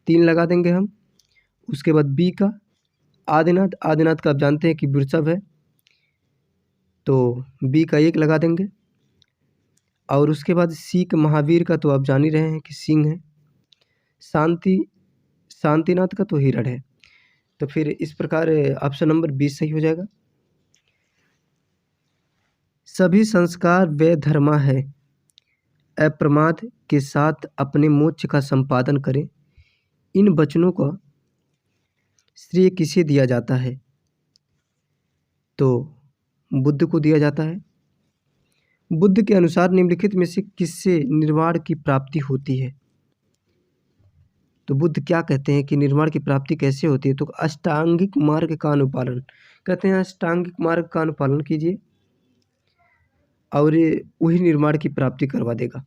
3 लगा देंगे हम। उसके बाद बी का आदिनाथ का आप जानते हैं कि वृषभ है, तो बी का 1 लगा देंगे। और उसके बाद सी का महावीर का तो आप जान ही रहे हैं कि सिंह है। शांतिनाथ का तो हिरण है। तो फिर इस प्रकार ऑप्शन नंबर 20 सही हो जाएगा। सभी संस्कार वे धर्मा है, अप्रमाद के साथ अपने मोक्ष का संपादन करें। इन वचनों का श्रेय किसे दिया जाता है? तो बुद्ध को दिया जाता है। बुद्ध के अनुसार निम्नलिखित में से किससे निर्वाण की प्राप्ति होती है? तो बुद्ध क्या कहते हैं कि निर्वाण की प्राप्ति कैसे होती है? तो अष्टांगिक मार्ग का अनुपालन कहते हैं। अष्टांगिक मार्ग का अनुपालन कीजिए और ये वही निर्वाण की प्राप्ति करवा देगा।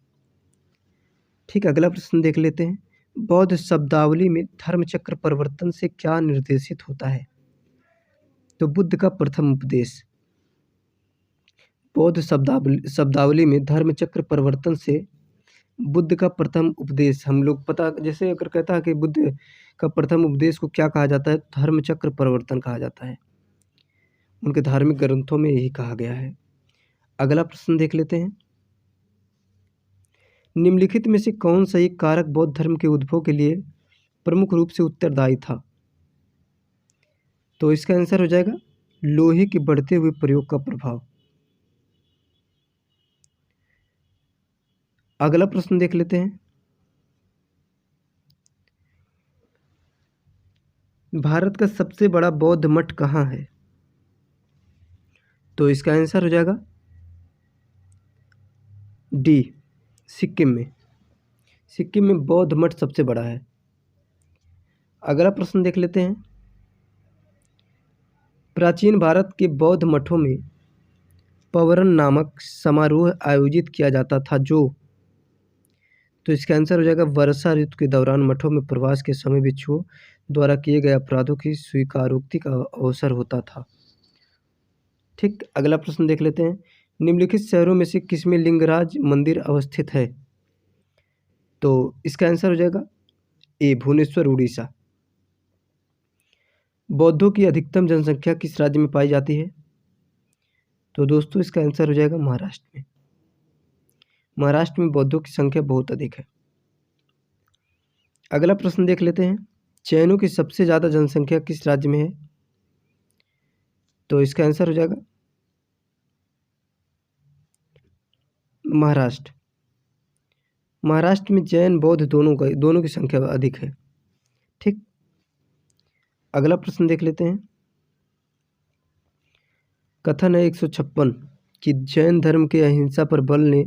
ठीक, अगला प्रश्न देख लेते हैं। बौद्ध शब्दावली में धर्मचक्र परिवर्तन से क्या निर्देशित होता है? तो बुद्ध का प्रथम उपदेश। बौद्ध शब्दावली में धर्मचक्र परिवर्तन से बुद्ध का प्रथम उपदेश हम लोग पता, जैसे अगर कहता है कि बुद्ध का प्रथम उपदेश को क्या कहा जाता है? धर्मचक्र परिवर्तन कहा जाता है। उनके धार्मिक ग्रंथों में यही कहा गया है। अगला प्रश्न देख लेते हैं, निम्नलिखित में से कौन सा एक कारक बौद्ध धर्म के उद्भव के लिए प्रमुख रूप से उत्तरदायी था? तो इसका आंसर हो जाएगा लोहे के बढ़ते हुए प्रयोग का प्रभाव। अगला प्रश्न देख लेते हैं, भारत का सबसे बड़ा बौद्ध मठ कहाँ है? तो इसका आंसर हो जाएगा डी, सिक्किम में। सिक्किम में बौद्ध मठ सबसे बड़ा है। अगला प्रश्न देख लेते हैं, प्राचीन भारत के बौद्ध मठों में पवरन नामक समारोह आयोजित किया जाता था जो, तो इसका आंसर हो जाएगा वर्षा ऋतु के दौरान मठों में प्रवास के समय भिक्षुओं द्वारा किए गए अपराधों की स्वीकारोक्ति का अवसर होता था। ठीक, अगला प्रश्न देख लेते हैं, निम्नलिखित शहरों में से किसमें लिंगराज मंदिर अवस्थित है? तो इसका आंसर हो जाएगा ए, भुवनेश्वर, उड़ीसा। बौद्धों की अधिकतम जनसंख्या किस राज्य में पाई जाती है? तो दोस्तों इसका आंसर हो जाएगा महाराष्ट्र में। महाराष्ट्र में बौद्धों की संख्या बहुत अधिक है। अगला प्रश्न देख लेते हैं। जैनों की सबसे ज़्यादा जनसंख्या किस राज्य में है? तो इसका आंसर हो जाएगा महाराष्ट्र। महाराष्ट्र में जैन बौद्ध दोनों की संख्या अधिक है। ठीक, अगला प्रश्न देख लेते हैं। कथन है 156 कि जैन धर्म के अहिंसा पर बल ने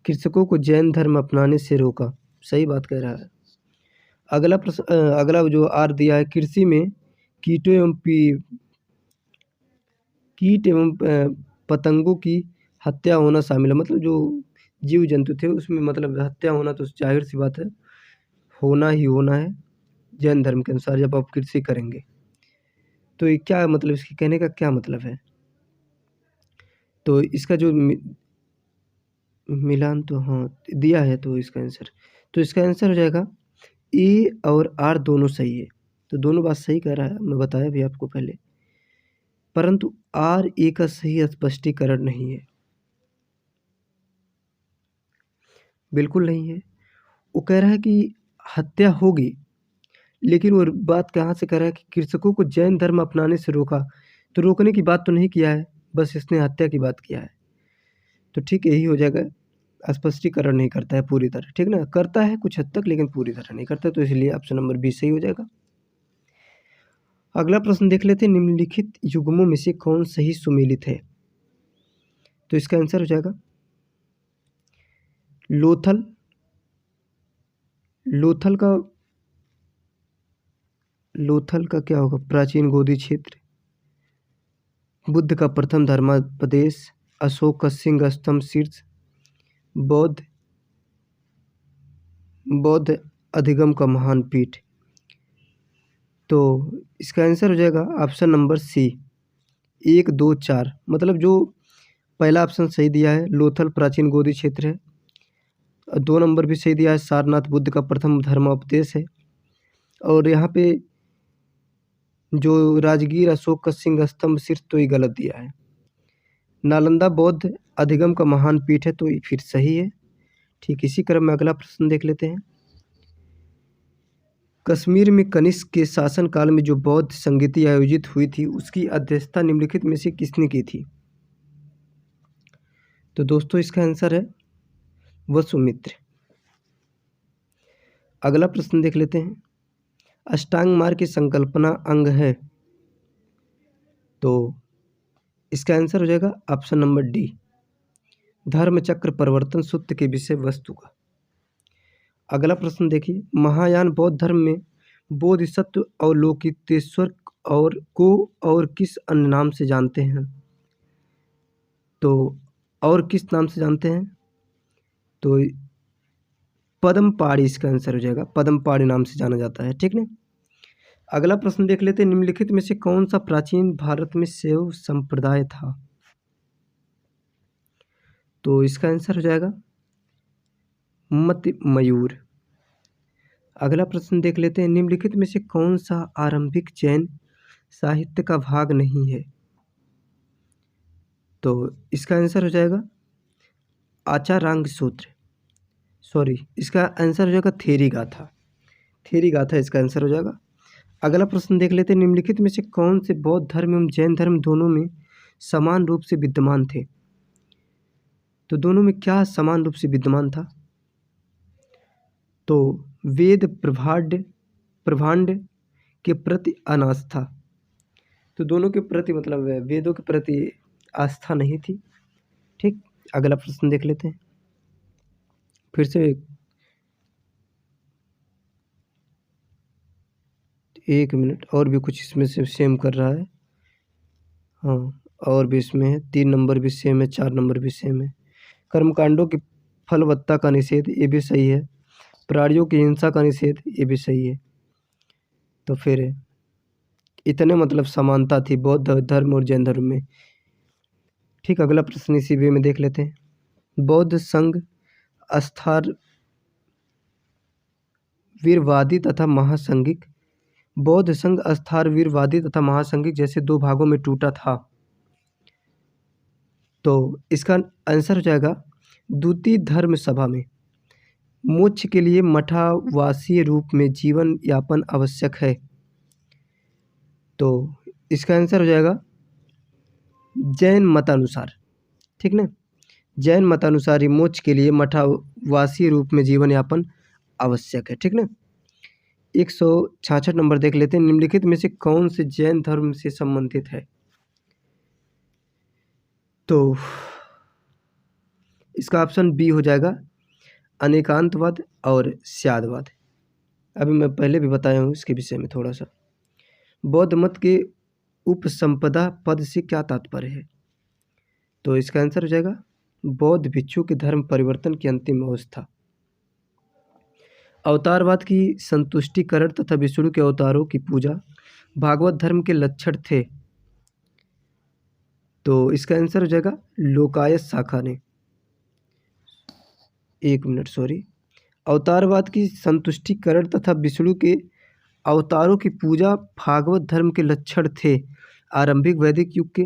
कृषकों को जैन धर्म अपनाने से रोका। सही बात कह रहा है। अगला प्रश्न अगला जो आर दिया है, कृषि में कीटों एवं कीट एवं पतंगों की हत्या होना शामिल है। मतलब जो जीव जंतु थे उसमें मतलब हत्या होना तो जाहिर सी बात है, होना ही होना है जैन धर्म के अनुसार जब आप कृषि करेंगे। तो ये क्या मतलब, इसके कहने का क्या मतलब है? तो इसका जो मिलान तो हाँ दिया है, तो इसका आंसर हो जाएगा ए और आर दोनों सही है। तो दोनों बात सही कह रहा है, मैं बताया भी आपको पहले, परंतु आर ए का सही स्पष्टीकरण नहीं है, बिल्कुल नहीं है। वो कह रहा है कि हत्या होगी, लेकिन वो बात कहाँ से कर रहा है कि कृषकों को जैन धर्म अपनाने से रोका। तो रोकने की बात तो नहीं किया है, बस इसने हत्या की बात किया है। तो ठीक यही हो जाएगा, स्पष्टीकरण नहीं करता है पूरी तरह, ठीक ना, करता है कुछ हद तक लेकिन पूरी तरह नहीं करता। तो इसलिए ऑप्शन नंबर बी सही हो जाएगा। अगला प्रश्न देख लेते हैं। निम्नलिखित युग्मों में से कौन सही सुमेलित है? तो इसका आंसर हो जाएगा लोथल। लोथल का क्या होगा? प्राचीन गोदी क्षेत्र, बुद्ध का प्रथम धर्मोपदेश, अशोक का सिंह स्तंभ शीर्ष, बौद्ध अधिगम का महान पीठ। तो इसका आंसर हो जाएगा ऑप्शन नंबर सी 1, 2, 4। मतलब जो पहला ऑप्शन सही दिया है लोथल प्राचीन गोदी क्षेत्र है, 2 नंबर भी सही दिया है सारनाथ बुद्ध का प्रथम धर्मोपदेश है, और यहाँ पे जो राजगीर अशोक का सिंह स्तंभ शीर्ष तो ये गलत दिया है। नालंदा बौद्ध अधिगम का महान पीठ है, तो ये फिर सही है। ठीक इसी क्रम में अगला प्रश्न देख लेते हैं। कश्मीर में कनिष्क के शासनकाल में जो बौद्ध संगीति आयोजित हुई थी उसकी अध्यक्षता निम्नलिखित में से किसने की थी? तो दोस्तों इसका आंसर है वसुमित्र। अगला प्रश्न देख लेते हैं। अष्टांग मार्ग की संकल्पना अंग है, तो इसका आंसर हो जाएगा ऑप्शन नंबर डी धर्म चक्र परिवर्तन सूत्र के विषय वस्तु का। अगला प्रश्न देखिए। महायान बौद्ध धर्म में बोधिसत्व और लोकितेश्वर और किस अन्य नाम से जानते हैं? तो और किस नाम से जानते हैं? तो पद्मपाणि इसका आंसर हो जाएगा, पद्मपाणि नाम से जाना जाता है, ठीक ना। अगला प्रश्न देख लेते हैं। निम्नलिखित में से कौन सा प्राचीन भारत में शैव संप्रदाय था? तो इसका आंसर हो जाएगा मत मयूर। अगला प्रश्न देख लेते हैं। निम्नलिखित में से कौन सा आरंभिक जैन साहित्य का भाग नहीं है? तो इसका आंसर हो जाएगा आचारांग सूत्र, सॉरी इसका आंसर हो जाएगा थेरी गाथा। थेरी गाथा इसका आंसर हो जाएगा। अगला प्रश्न देख लेते हैं। निम्नलिखित में से कौन से बौद्ध धर्म एवं जैन धर्म दोनों में समान रूप से विद्यमान थे? तो दोनों में क्या समान रूप से विद्यमान था? तो वेद प्रभांड के प्रति अनास्था। तो दोनों के प्रति मतलब वेदों के प्रति आस्था नहीं थी। ठीक, अगला प्रश्न देख लेते हैं। फिर से एक मिनट, और भी कुछ इसमें से सेम कर रहा है। हाँ, और भी इसमें है, 3 नंबर भी सेम है, 4 नंबर भी सेम है। कर्मकांडों की फलवत्ता का निषेध, ये भी सही है। प्राणियों की हिंसा का निषेध, ये भी सही है। तो फिर इतने मतलब समानता थी बौद्ध धर्म और जैन धर्म में। ठीक, अगला प्रश्न इसी वे में देख लेते हैं। बौद्ध संघ स्थार वीरवादी तथा महासंघिक बौद्ध संघ अस्थारवीरवादी तथा महासंघिक जैसे दो भागों में टूटा था। तो इसका आंसर हो जाएगा द्वितीय धर्म सभा में मोक्ष के लिए मठावासीय रूप में जीवन यापन आवश्यक है। तो इसका आंसर हो जाएगा जैन मतानुसार, ठीक ना। जैन मतानुसार ही मोक्ष के लिए मठावासीय रूप में जीवन यापन आवश्यक है, ठीक ना। 166 नंबर देख लेते हैं। निम्नलिखित में से कौन से जैन धर्म से संबंधित है? तो इसका ऑप्शन बी हो जाएगा अनेकांतवाद और स्यादवाद। अभी मैं पहले भी बताया हूँ इसके विषय में थोड़ा सा। बौद्ध मत के उपसंपदा पद से क्या तात्पर्य है? तो इसका आंसर हो जाएगा बौद्ध भिक्षु के धर्म परिवर्तन की अंतिम अवस्था। अवतारवाद की संतुष्टिकरण तथा विष्णु के अवतारों की पूजा भागवत धर्म के लक्षण थे। तो इसका आंसर हो जाएगा लोकायत शाखा ने। एक मिनट, सॉरी। अवतारवाद की संतुष्टिकरण तथा विष्णु के अवतारों की पूजा भागवत धर्म के लक्षण थे। आरंभिक वैदिक युग के,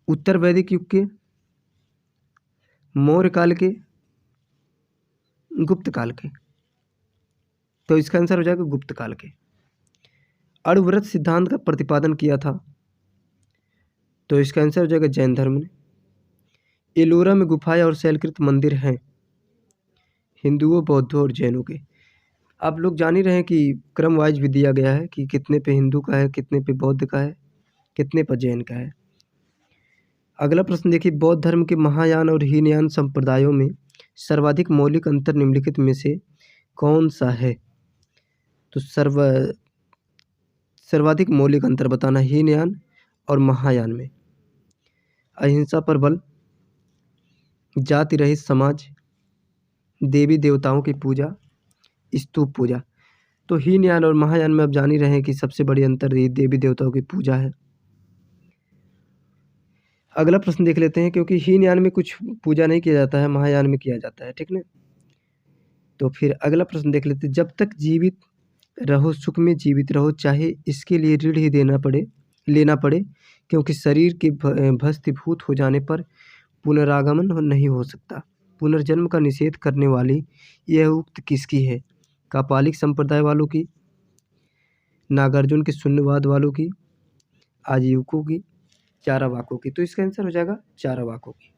उत्तर वैदिक युग के, मौर्य काल के, गुप्त काल के। तो इसका आंसर हो जाएगा गुप्त काल के। अणुव्रत सिद्धांत का प्रतिपादन किया था। तो इसका आंसर हो जाएगा जैन धर्म ने। एलोरा में गुफाएं और शैलकृत मंदिर हैं हिंदुओं, बौद्धों और जैनों के। आप लोग जान ही रहे हैं कि क्रम वाइज भी दिया गया है कि कितने पे हिंदू का है, कितने पे बौद्ध का है, कितने पर जैन का है। अगला प्रश्न देखिए, बौद्ध धर्म के महायान और हीनयान संप्रदायों में सर्वाधिक मौलिक अंतर निम्नलिखित में से कौन सा है? तो सर्वाधिक मौलिक अंतर बताना हीनयान और महायान में। अहिंसा पर बल, जाति रहित समाज, देवी देवताओं की पूजा, स्तूप पूजा। तो हीनयान और महायान में आप जान ही रहे हैं कि सबसे बड़ी अंतर ये देवी देवताओं की पूजा है। अगला प्रश्न देख लेते हैं, क्योंकि हीनयान में कुछ पूजा नहीं किया जाता है, महायान में किया जाता है, ठीक ना। तो फिर अगला प्रश्न देख लेते हैं, जब तक जीवित रहो सुख में जीवित रहो, चाहे इसके लिए ऋण ही लेना पड़े, क्योंकि शरीर के भस्मीभूत हो जाने पर पुनरागमन नहीं हो सकता। पुनर्जन्म का निषेध करने वाली यह उक्त किसकी है? कापालिक संप्रदाय वालों की, नागार्जुन के शून्यवाद वालों की, आजीविकों की, चारावाकों की। तो इसका आंसर हो जाएगा चारावाकों की।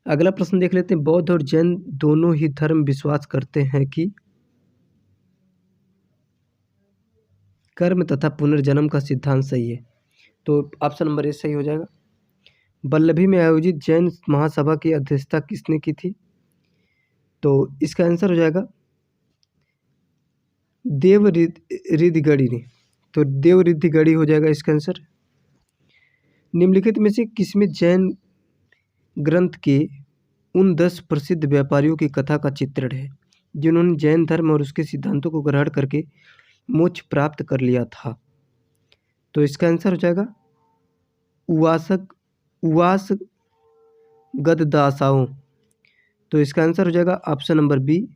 अगला प्रश्न देख लेते हैं, बौद्ध और जैन दोनों ही धर्म विश्वास करते हैं कि कर्म तथा पुनर्जन्म का सिद्धांत सही है। तो ऑप्शन नंबर ए सही हो जाएगा। वल्लभी में आयोजित जैन महासभा की अध्यक्षता किसने की थी? तो इसका आंसर हो जाएगा देवरिधिगणि ने। तो देवरिधिगणि हो जाएगा इसका आंसर। निम्नलिखित में से किसमें जैन ग्रंथ के उन 10 प्रसिद्ध व्यापारियों की कथा का चित्रण है जिन्होंने जैन धर्म और उसके सिद्धांतों को ग्रहण करके मोक्ष प्राप्त कर लिया था? तो इसका आंसर हो जाएगा उवास गददासाओं। तो इसका आंसर हो जाएगा ऑप्शन नंबर बी,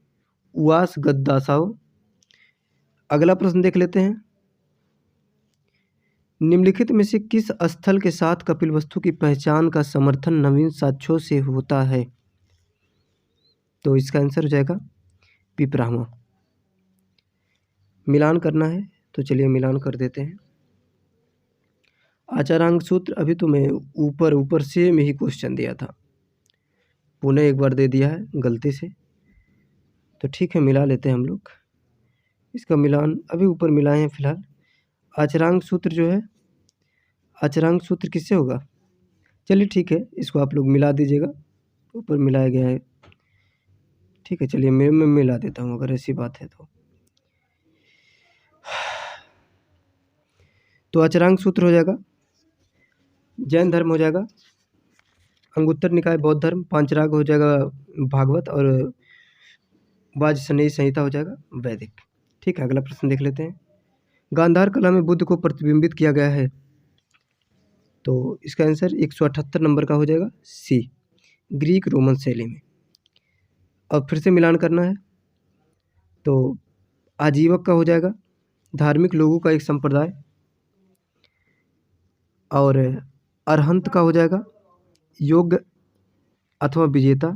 उवास गददासाओं। अगला प्रश्न देख लेते हैं, निम्नलिखित में से किस स्थल के साथ कपिलवस्तु की पहचान का समर्थन नवीन साक्ष्यों से होता है? तो इसका आंसर हो जाएगा पिपरामा। मिलान करना है तो चलिए मिलान कर देते हैं। आचारांक सूत्र अभी तो मैं ऊपर से में ही क्वेश्चन दिया था, पुनः एक बार दे दिया है गलती से, तो ठीक है मिला लेते हैं हम लोग। इसका मिलान अभी ऊपर मिलाए हैं फिलहाल। आचरांक सूत्र जो है, आचरांक सूत्र किससे होगा? चलिए ठीक है, इसको आप लोग मिला दीजिएगा, ऊपर मिलाया गया है, ठीक है। चलिए मैं मिला देता हूँ अगर ऐसी बात है तो आचरांक सूत्र हो जाएगा जैन धर्म, हो जाएगा अंगुत्तर निकाय बौद्ध धर्म, पांचराग हो जाएगा भागवत, और वाजसनेयी संहिता हो जाएगा वैदिक। ठीक है, अगला प्रश्न देख लेते हैं, गांधार कला में बुद्ध को प्रतिबिंबित किया गया है? तो इसका आंसर 178 नंबर का हो जाएगा सी, ग्रीक रोमन शैली में। अब फिर से मिलान करना है तो आजीवक का हो जाएगा धार्मिक लोगों का एक संप्रदाय। और अरहंत का हो जाएगा योग्य अथवा विजेता।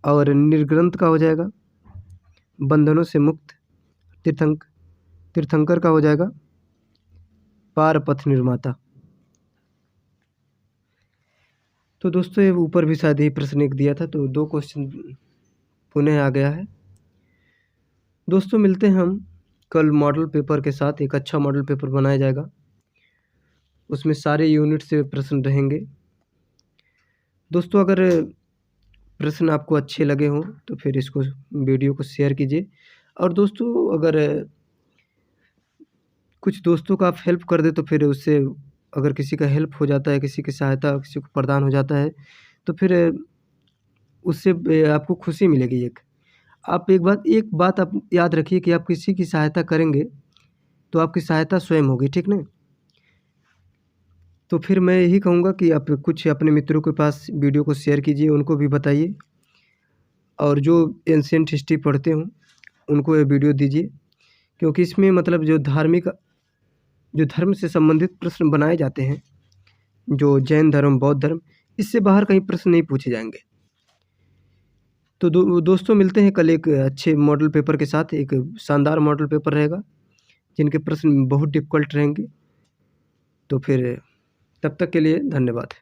और निर्ग्रंथ का हो जाएगा बंधनों से मुक्त। तीर्थंकर का हो जाएगा पार पथ निर्माता। तो दोस्तों ये ऊपर भी शायद ही प्रश्न एक दिया था, तो 2 क्वेश्चन पुनः आ गया है। दोस्तों मिलते हैं हम कल मॉडल पेपर के साथ। एक अच्छा मॉडल पेपर बनाया जाएगा, उसमें सारे यूनिट से प्रश्न रहेंगे। दोस्तों अगर प्रश्न आपको अच्छे लगे हों तो फिर इसको वीडियो को शेयर कीजिए। और दोस्तों अगर कुछ दोस्तों का आप हेल्प कर दें तो फिर उससे अगर किसी का हेल्प हो जाता है, किसी की सहायता किसी को प्रदान हो जाता है, तो फिर उससे आपको खुशी मिलेगी एक। आप एक बात आप याद रखिए कि आप किसी की सहायता करेंगे तो आपकी सहायता स्वयं होगी, ठीक ना? तो फिर मैं यही कहूँगा कि आप कुछ अपने मित्रों के पास वीडियो को शेयर कीजिए, उनको भी बताइए। और जो एंशिएंट हिस्ट्री पढ़ते हों उनको ये वीडियो दीजिए, क्योंकि इसमें मतलब जो धर्म से संबंधित प्रश्न बनाए जाते हैं, जो जैन धर्म, बौद्ध धर्म, इससे बाहर कहीं प्रश्न नहीं पूछे जाएंगे। तो दोस्तों मिलते हैं कल एक अच्छे मॉडल पेपर के साथ। एक शानदार मॉडल पेपर रहेगा जिनके प्रश्न बहुत डिफ़िकल्ट रहेंगे। तो फिर तब तक के लिए धन्यवाद।